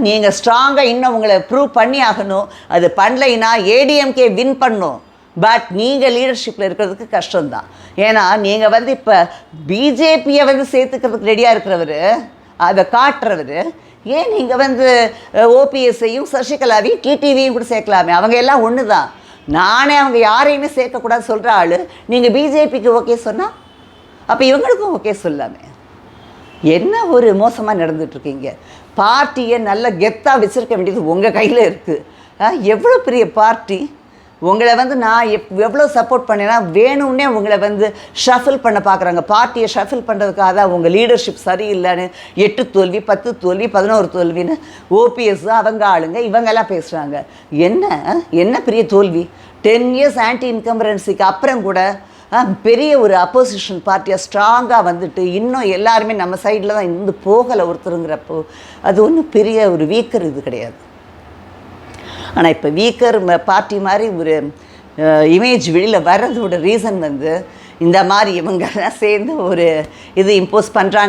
நீங்கள் ஸ்ட்ராங்காக இன்னும் உங்களை ப்ரூவ் பண்ணி ஆகணும். அது பண்ணலைன்னா ஏடிஎம்கே வின் பண்ணும். பட் நீங்கள் லீடர்ஷிப்பில் இருக்கிறதுக்கு கஷ்டம்தான். ஏன்னா நீங்கள் வந்து இப்போ பிஜேபியை வந்து சேர்த்துக்கிறதுக்கு ரெடியாக இருக்கிறவர், அதை காட்டுறவர். ஏன் நீங்கள் வந்து ஓபிஎஸ்ஸையும் சசிகலாவையும் டிடிவியும் கூட சேர்க்கலாமே? அவங்க எல்லாம் ஒன்று தான். நானே அவங்க யாரையுமே சேர்க்கக்கூடாது சொல்கிற ஆள். நீங்கள் பிஜேபிக்கு ஓகே சொன்னால் அப்போ இவங்களுக்கும் ஓகே சொல்லாமே. என்ன ஒரு மோசமாக நடந்துகிட்ருக்கீங்க. பார்ட்டியை நல்ல கெத்தாக வச்சுருக்க வேண்டியது உங்கள் கையில் இருக்குது. எவ்வளோ பெரிய பார்ட்டி. உங்களை வந்து நான் எவ்வளோ சப்போர்ட் பண்ணேன்னா வேணும்னே உங்களை வந்து ஷஃபில் பண்ண பார்க்குறாங்க. பார்ட்டியை ஷஃபில் பண்ணுறதுக்காக தான் உங்கள் லீடர்ஷிப் சரியில்லைன்னு 8 தோல்வி 10 தோல்வி 11 தோல்வின்னு ஓபிஎஸ் அவங்க ஆளுங்க இவங்கெல்லாம் பேசுகிறாங்க. என்ன பெரிய தோல்வி? 10 இயர்ஸ் ஆன்டி இன்கம்பரன்சிக்கு அப்புறம் கூட பெரிய ஒரு அப்போசிஷன் பார்ட்டியாக ஸ்ட்ராங்காக வந்துட்டு இன்னும் எல்லாருமே நம்ம சைடில் தான் இருந்து போகலை ஒருத்தருங்கிறப்போ அது ஒன்றும் பெரிய ஒரு வீக்கர் இது கிடையாது. ஆனால் இப்போ வீக்கர் பார்ட்டி மாதிரி ஒரு இமேஜ் வெளியில் வர்றதோட ரீசன் வந்து இந்த மாதிரி இவங்கெல்லாம் சேர்ந்து ஒரு இது இம்போஸ் பண்ணுறாங்க.